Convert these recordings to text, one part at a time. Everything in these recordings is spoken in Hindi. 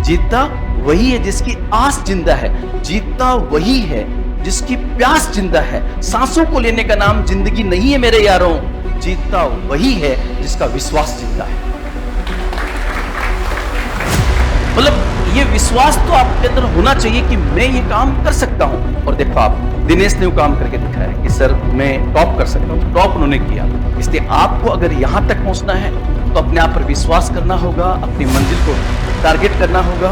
जीतता वही है जिसकी आस जिंदा है, जीतता वही है जिसकी प्यास जिंदा है। सांसों को लेने का नाम जिंदगी नहीं है मेरे यारों, जीतता वही है जिसका विश्वास जिंदा है। मतलब ये विश्वास तो आपके अंदर होना चाहिए कि मैं ये काम कर सकता हूं। और देखो आप, दिनेश ने वो काम करके दिखाया कि सर मैं टॉप कर सकता हूं, टॉप उन्होंने किया। इसलिए आपको अगर यहां तक पहुंचना है तो अपने आप पर विश्वास करना होगा, अपनी मंजिल को टारगेट करना होगा।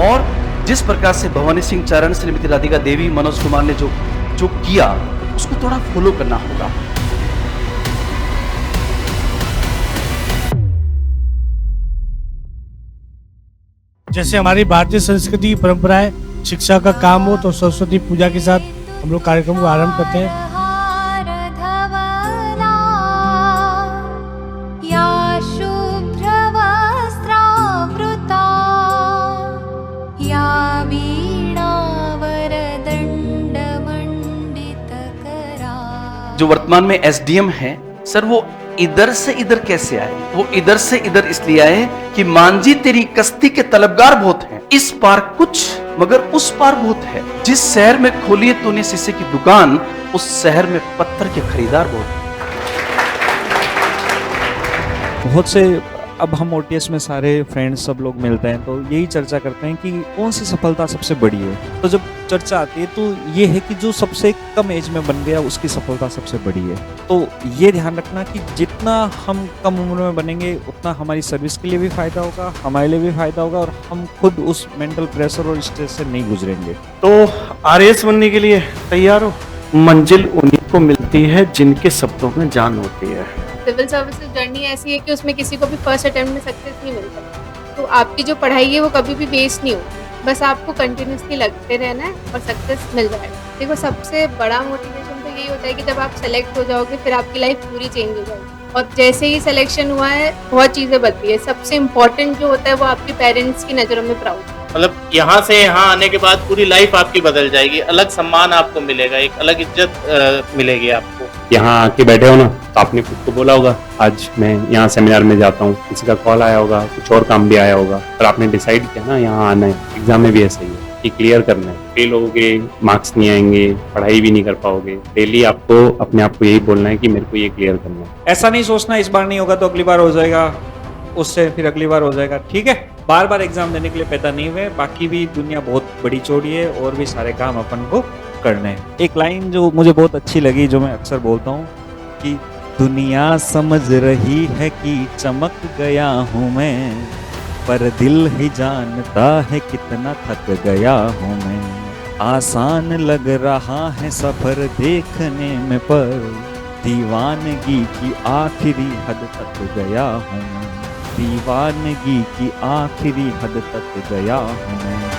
और जिस प्रकार से भवानी सिंह चारण, श्रीमती राधिका देवी, मनोज कुमार ने जो किया उसको थोड़ा फॉलो करना होगा। जैसे हमारी भारतीय संस्कृति परंपराएं शिक्षा का काम हो, तो सरस्वती पूजा के साथ हम लोग कार्यक्रम को आरंभ करते हैं। जो वर्तमान में एसडीएम है सर, वो इधर से इधर कैसे आए? वो इधर से इधर इसलिए आए कि मांझी तेरी कश्ती के तलबगार बहुत हैं, इस पार कुछ मगर उस पार बहुत है। जिस शहर में खोली है तूने शीशे की दुकान, उस शहर में पत्थर के खरीदार बहुत हैं। बहुत से अब हम ओटीएस में सारे फ्रेंड्स सब लोग मिलते हैं तो यही चर्चा करते हैं कि कौन सी सफलता सबसे बड़ी है। तो जब चर्चा आती है तो ये है कि जो सबसे कम एज में बन गया उसकी सफलता सबसे बड़ी है। तो ये ध्यान रखना कि जितना हम कम उम्र में बनेंगे उतना हमारी सर्विस के लिए भी फायदा होगा, हमारे लिए भी फायदा होगा और हम खुद उस मेंटल प्रेशर और स्ट्रेस से नहीं गुजरेंगे। तो आरएएस बनने के लिए तैयार हो? मंजिल उन्हीं को मिलती है जिनके शब्दों में जान होती है। सिविल सर्विसेज जर्नी ऐसी है कि उसमें किसी को भी फर्स्ट अटेम्प्ट में सक्सेस नहीं मिलता। तो आपकी जो पढ़ाई है वो कभी भी वेस्ट नहीं होगी, बस आपको कंटिन्यूसली लगते रहना है और सक्सेस मिल जाएगा। देखो सबसे बड़ा मोटिवेशन तो यही होता है कि जब आप सेलेक्ट हो जाओगे फिर आपकी लाइफ पूरी चेंज हो जाएगी। और जैसे ही सिलेक्शन हुआ है बहुत चीज़ें बदली है। सबसे इम्पोर्टेंट जो होता है वो आपके पेरेंट्स की नज़रों में प्राउड। मतलब यहाँ से यहाँ आने के बाद पूरी लाइफ आपकी बदल जाएगी, अलग सम्मान आपको मिलेगा, एक अलग इज्जत मिलेगी आपको। यहाँ आके बैठे हो ना तो आपने खुद को बोला होगा आज मैं यहाँ सेमिनार में जाता हूँ, किसी का कॉल आया होगा, कुछ और काम भी आया होगा, पर आपने डिसाइड किया ना यहाँ आना है। एग्जाम में भी ऐसा ही है कि क्लियर करना है। फेल होगे, मार्क्स नहीं आएंगे, पढ़ाई भी नहीं कर पाओगे। डेली आपको अपने आप को यही बोलना है कि मेरे को ये क्लियर करना है। ऐसा नहीं सोचना इस बार नहीं होगा तो अगली बार हो जाएगा, उससे फिर अगली बार हो जाएगा। ठीक है, बार बार एग्जाम देने के लिए पैदा नहीं हुए, बाकी भी दुनिया बहुत बड़ी चौड़ी है और भी सारे काम अपन को करने हैं। एक लाइन जो मुझे बहुत अच्छी लगी, जो मैं अक्सर बोलता हूँ कि दुनिया समझ रही है कि चमक गया हूँ मैं, पर दिल ही जानता है कितना थक गया हूँ मैं। आसान लग रहा है सफर देखने में, पर दीवानगी की आखिरी हद तक गया हूँ मैं। दीवानगी की आखिरी हद तक गया हूँ मैं।